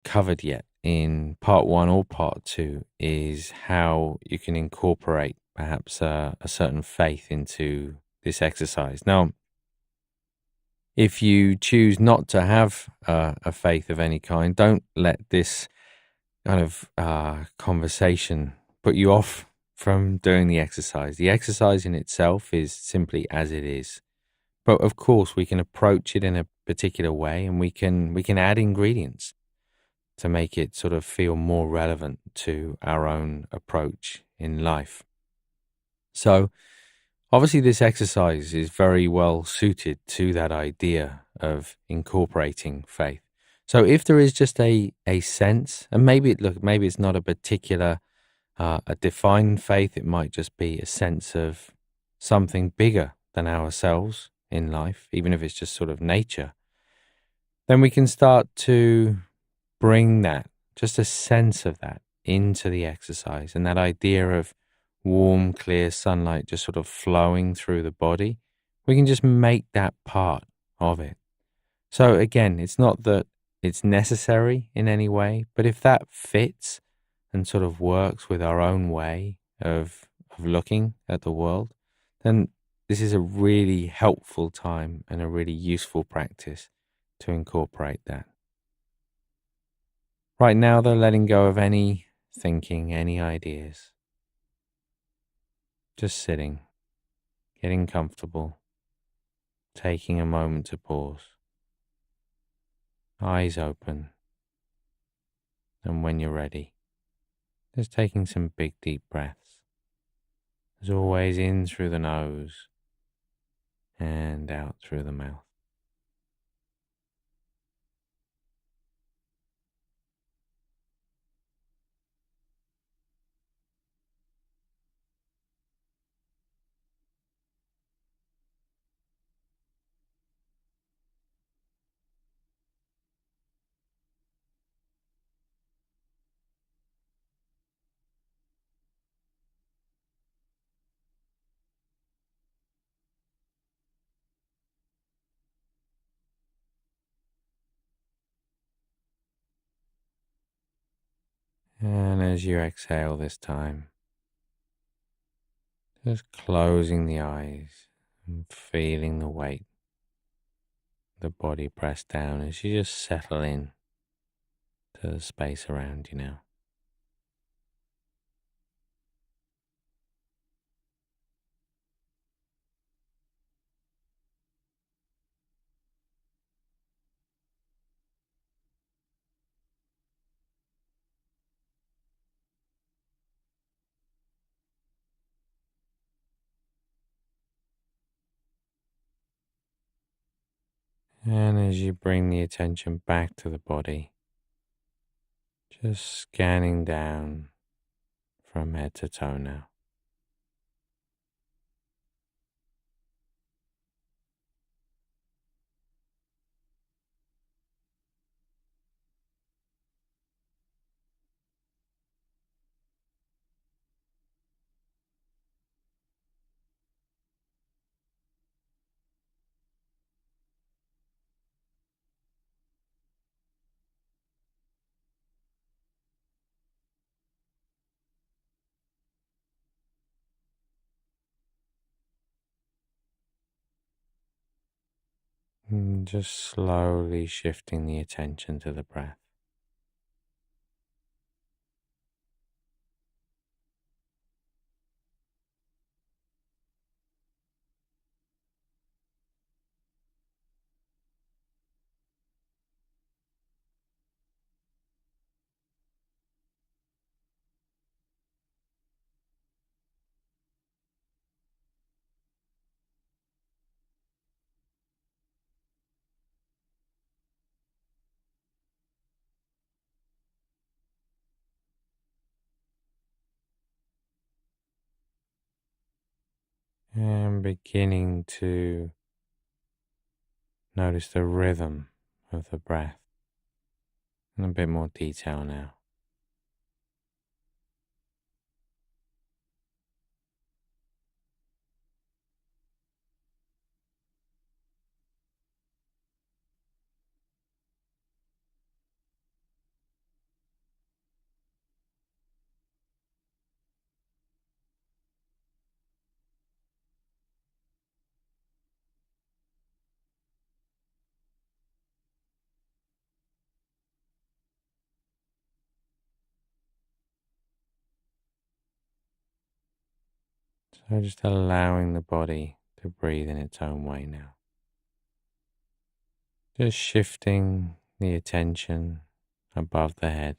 covered yet in part one or part two is how you can incorporate perhaps a certain faith into this exercise. Now, if you choose not to have a faith of any kind, don't let this kind of conversation put you off from doing the exercise. The exercise in itself is simply as it is. But of course, we can approach it in a particular way, and we can add ingredients to make it sort of feel more relevant to our own approach in life. So, obviously, this exercise is very well suited to that idea of incorporating faith. So, if there is just a sense, and maybe it's not a particular a defined faith, it might just be a sense of something bigger than ourselves in life, even if it's just sort of nature, then we can start to bring that, just a sense of that, into the exercise. And that idea of warm, clear sunlight just sort of flowing through the body, we can just make that part of it. So again, it's not that it's necessary in any way, but if that fits and sort of works with our own way of looking at the world, then this is a really helpful time and a really useful practice to incorporate that. Right now, though, letting go of any thinking, any ideas, just sitting, getting comfortable, taking a moment to pause, eyes open, and when you're ready, just taking some big deep breaths. As always, in through the nose and out through the mouth. And as you exhale this time, just closing the eyes and feeling the weight, the body pressed down as you just settle in to the space around you now. And as you bring the attention back to the body, just scanning down from head to toe now. And just slowly shifting the attention to the breath. And beginning to notice the rhythm of the breath in a bit more detail now. So just allowing the body to breathe in its own way now. Just shifting the attention above the head.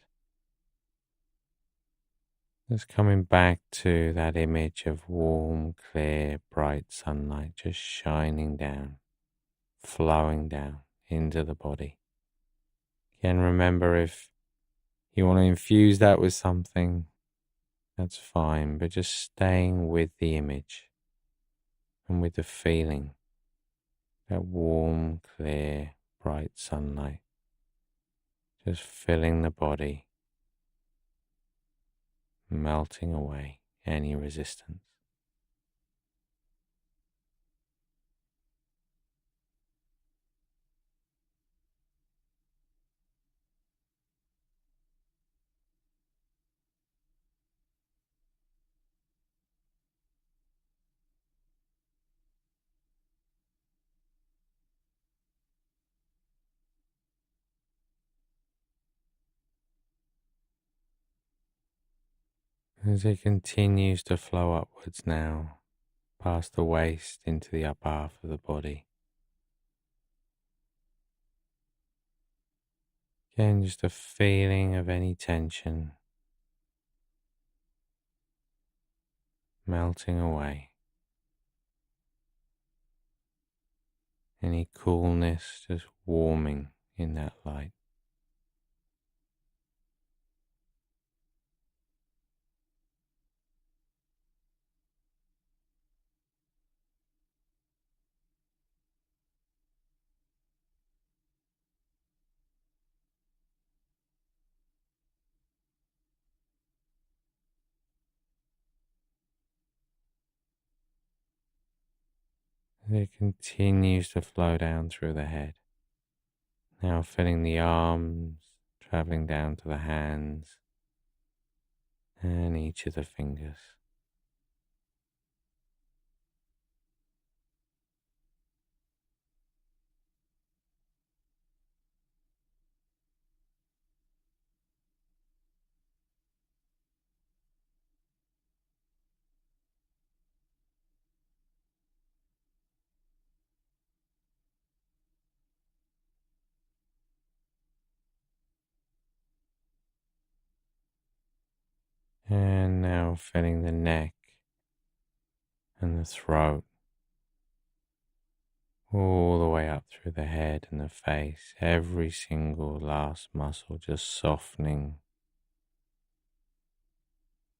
Just coming back to that image of warm, clear, bright sunlight just shining down, flowing down into the body. Again, remember, if you want to infuse that with something, that's fine, but just staying with the image and with the feeling, that warm, clear, bright sunlight, just filling the body, melting away any resistance. As it continues to flow upwards now, past the waist into the upper half of the body. Again, just a feeling of any tension melting away. Any coolness just warming in that light. It continues to flow down through the head. Now filling the arms, traveling down to the hands and each of the fingers. And now filling the neck and the throat, all the way up through the head and the face, every single last muscle just softening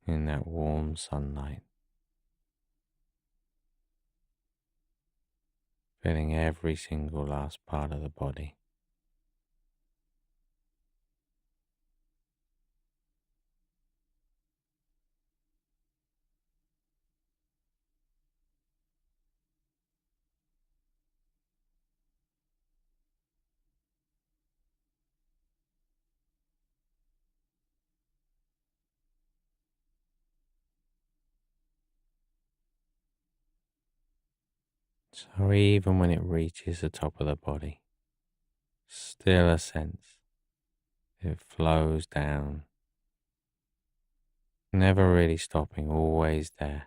in that warm sunlight, filling every single last part of the body. So even when it reaches the top of the body, still a sense it flows down, never really stopping, always there.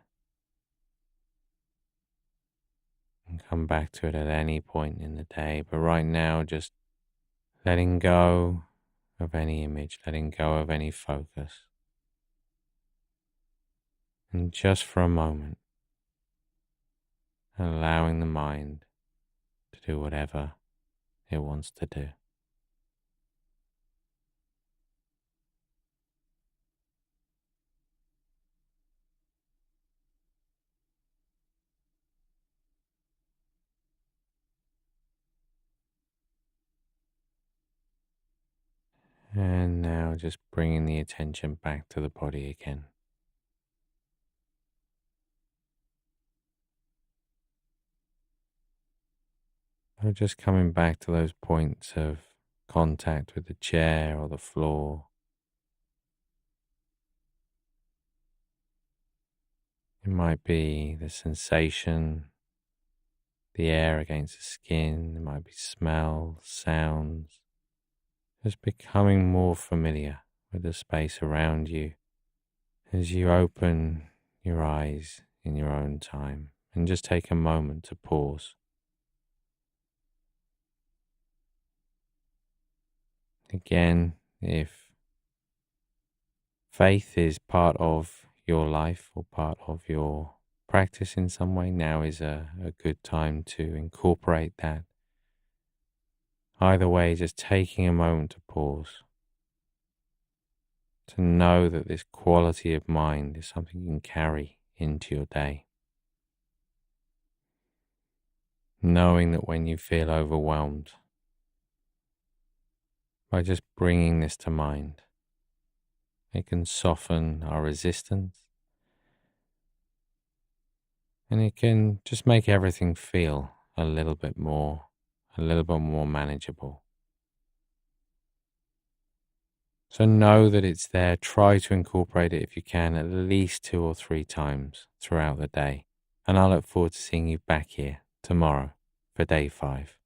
And come back to it at any point in the day, but right now just letting go of any image, letting go of any focus. And just for a moment, allowing the mind to do whatever it wants to do. And now just bringing the attention back to the body again. So just coming back to those points of contact with the chair or the floor. It might be the sensation, the air against the skin. It might be smell, sounds. Just becoming more familiar with the space around you as you open your eyes in your own time and just take a moment to pause. Again, if faith is part of your life or part of your practice in some way, now is a good time to incorporate that. Either way, just taking a moment to pause, to know that this quality of mind is something you can carry into your day. Knowing that when you feel overwhelmed, by just bringing this to mind, it can soften our resistance and it can just make everything feel a little bit more manageable. So know that it's there. Try to incorporate it if you can at least 2 or 3 times throughout the day. And I look forward to seeing you back here tomorrow for day 5.